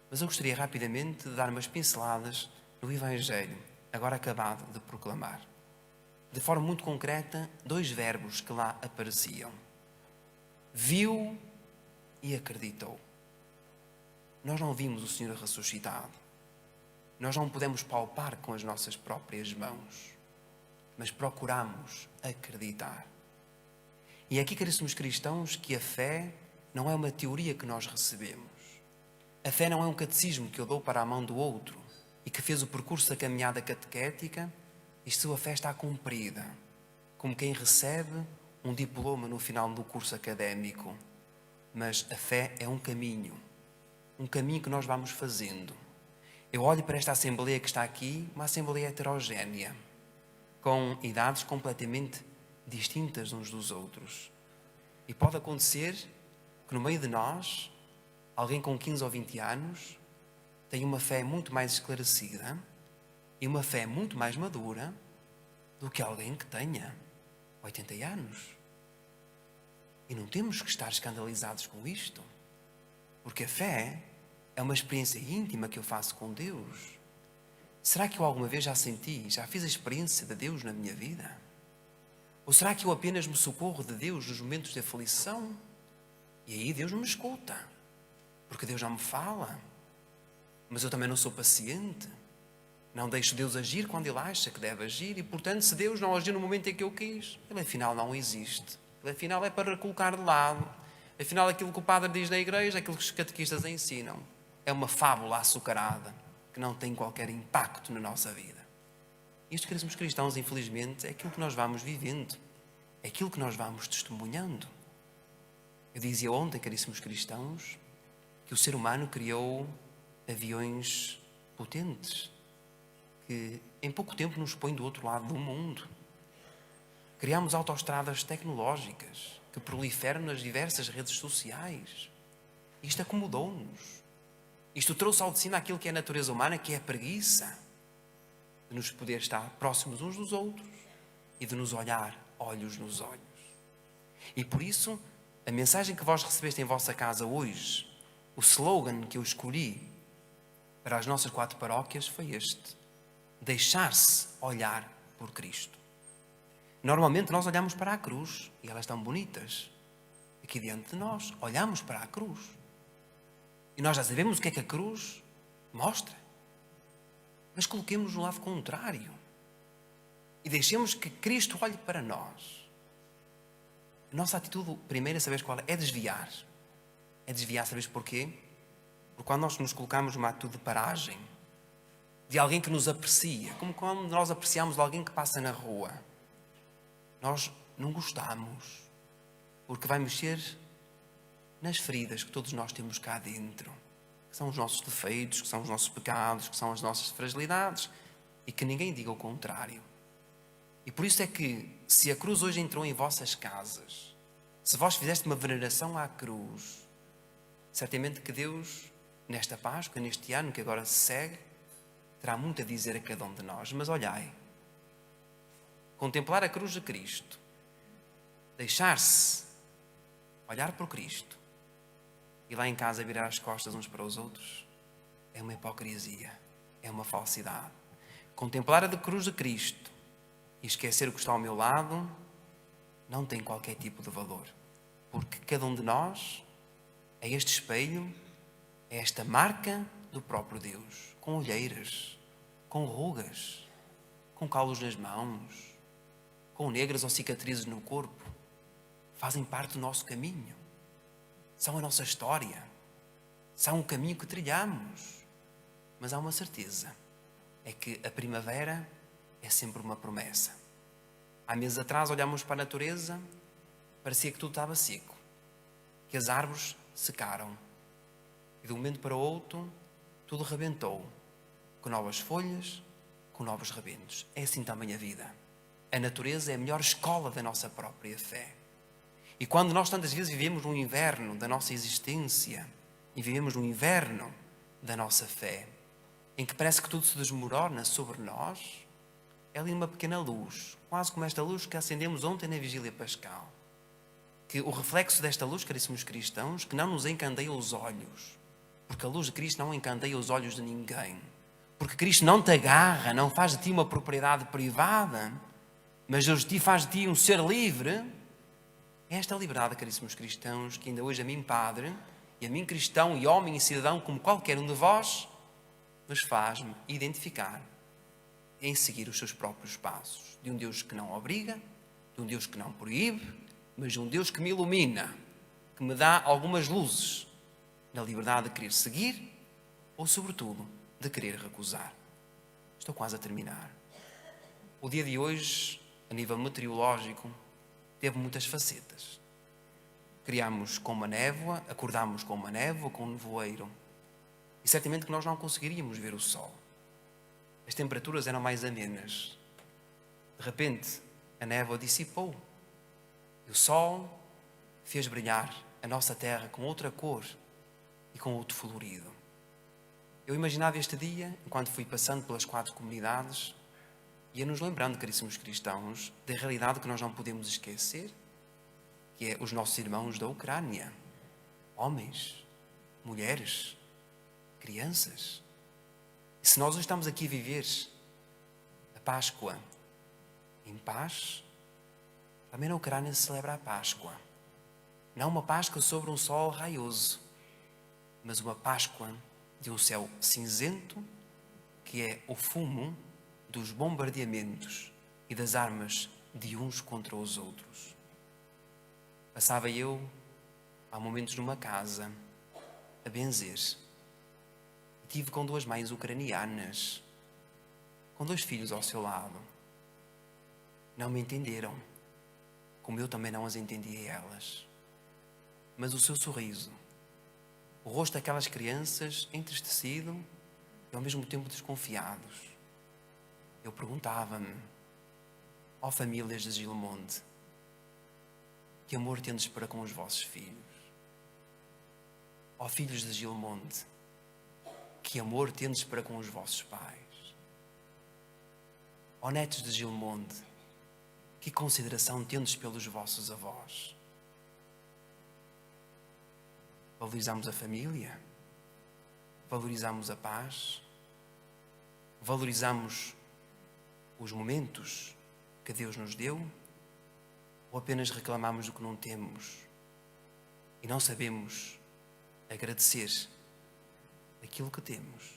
Mas eu gostaria rapidamente de dar umas pinceladas no Evangelho, agora acabado de proclamar. De forma muito concreta, 2 verbos que lá apareciam. Viu e acreditou. Nós não vimos o Senhor ressuscitado. Nós não podemos palpar com as nossas próprias mãos, mas procuramos acreditar. E é aqui, caríssimos cristãos, que a fé não é uma teoria que nós recebemos. A fé não é um catecismo que eu dou para a mão do outro e que fez o percurso da caminhada catequética e sua fé está cumprida, como quem recebe um diploma no final do curso académico. Mas a fé é um caminho que nós vamos fazendo. Eu olho para esta assembleia que está aqui, uma assembleia heterogénea, com idades completamente distintas uns dos outros. E pode acontecer que no meio de nós, alguém com 15 ou 20 anos tenha uma fé muito mais esclarecida e uma fé muito mais madura do que alguém que tenha 80 anos. E não temos que estar escandalizados com isto, porque a fé é uma experiência íntima que eu faço com Deus. Será que eu alguma vez já fiz a experiência de Deus na minha vida? Ou será que eu apenas me socorro de Deus nos momentos de aflição? E aí Deus não me escuta, porque Deus não me fala. Mas eu também não sou paciente. Não deixo Deus agir quando Ele acha que deve agir. E, portanto, se Deus não agir no momento em que eu quis, Ele afinal não existe. Ele afinal é para colocar de lado. Afinal, aquilo que o padre diz na igreja, aquilo que os catequistas ensinam, é uma fábula açucarada que não tem qualquer impacto na nossa vida. Isto, caríssimos cristãos, infelizmente, é aquilo que nós vamos vivendo. É aquilo que nós vamos testemunhando. Eu dizia ontem, caríssimos cristãos, que o ser humano criou aviões potentes que em pouco tempo nos põem do outro lado do mundo. Criamos autoestradas tecnológicas que proliferam nas diversas redes sociais. Isto acomodou-nos. Isto trouxe ao de cima aquilo que é a natureza humana, que é a preguiça de nos poder estar próximos uns dos outros e de nos olhar olhos nos olhos. E por isso, a mensagem que vós recebeste em vossa casa hoje, o slogan que eu escolhi para as nossas 4 paróquias foi este: deixar-se olhar por Cristo. Normalmente nós olhamos para a cruz e elas estão bonitas aqui diante de nós. Olhamos para a cruz e nós já sabemos o que é que a cruz mostra. Mas coloquemos no lado contrário e deixemos que Cristo olhe para nós. A nossa atitude primeira, sabes qual é? É desviar. É desviar, sabes porquê? Porque quando nós nos colocamos numa atitude de paragem, de alguém que nos aprecia, como quando nós apreciamos de alguém que passa na rua, nós não gostamos, porque vai mexer nas feridas que todos nós temos cá dentro, que são os nossos defeitos, que são os nossos pecados, que são as nossas fragilidades, e que ninguém diga o contrário. E por isso é que, se a cruz hoje entrou em vossas casas, se vós fizeste uma veneração à cruz, certamente que Deus, nesta Páscoa, neste ano que agora se segue, terá muito a dizer a cada um de nós. Mas olhai, contemplar a cruz de Cristo, deixar-se olhar por Cristo e lá em casa virar as costas uns para os outros, é uma hipocrisia, é uma falsidade. Contemplar a cruz de Cristo e esquecer o que está ao meu lado não tem qualquer tipo de valor, porque cada um de nós é este espelho, é esta marca do próprio Deus, com olheiras, com rugas, com calos nas mãos, com negras ou cicatrizes no corpo. Fazem parte do nosso caminho, são a nossa história, são o caminho que trilhamos. Mas há uma certeza, é que a primavera é sempre uma promessa. Há meses atrás olhámos para a natureza, parecia que tudo estava seco, que as árvores secaram. E de um momento para o outro, tudo rebentou, com novas folhas, com novos rebentos. É assim também a vida. A natureza é a melhor escola da nossa própria fé. E quando nós tantas vezes vivemos no inverno da nossa existência, e vivemos no inverno da nossa fé, em que parece que tudo se desmorona sobre nós, é ali uma pequena luz, quase como esta luz que acendemos ontem na Vigília Pascal. Que o reflexo desta luz, caríssimos cristãos, que não nos encandeia os olhos, Porque a luz de Cristo não encandeia os olhos de ninguém. Porque Cristo não te agarra, não faz de ti uma propriedade privada, mas Deus de ti faz de ti um ser livre. É esta liberdade, caríssimos cristãos, que ainda hoje a mim, Padre, e a mim, cristão e homem e cidadão, como qualquer um de vós, mas faz-me identificar em seguir os seus próprios passos. De um Deus que não obriga, de um Deus que não proíbe, mas de um Deus que me ilumina, que me dá algumas luzes na liberdade de querer seguir ou, sobretudo, de querer recusar. Estou quase a terminar. O dia de hoje, a nível meteorológico, teve muitas facetas. Criámos com uma névoa, acordámos com uma névoa, com um nevoeiro. E certamente que nós não conseguiríamos ver o sol. As temperaturas eram mais amenas. De repente, a névoa dissipou. E o sol fez brilhar a nossa terra com outra cor e com outro colorido. Eu imaginava este dia, enquanto fui passando pelas 4 comunidades, ia nos lembrando, caríssimos cristãos, da realidade que nós não podemos esquecer, que é os nossos irmãos da Ucrânia. Homens, mulheres, crianças. E se nós hoje estamos aqui a viver a Páscoa em paz, também na Ucrânia se celebra a Páscoa. Não uma Páscoa sobre um sol raioso, mas uma Páscoa de um céu cinzento, que é o fumo dos bombardeamentos e das armas de uns contra os outros. Passava eu, há momentos, numa casa, a benzer. E tive com 2 mães ucranianas, com 2 filhos ao seu lado. Não me entenderam, como eu também não as entendia elas. Mas o seu sorriso, o rosto daquelas crianças entristecido e ao mesmo tempo desconfiados. Eu perguntava-me, ó famílias de Gilmonte, que amor tendes para com os vossos filhos? Ó filhos de Gilmonte, que amor tendes para com os vossos pais? Ó netos de Gilmonte, que consideração tendes pelos vossos avós? Valorizamos a família? Valorizamos a paz? Valorizamos os momentos que Deus nos deu? Ou apenas reclamamos do que não temos e não sabemos agradecer aquilo que temos?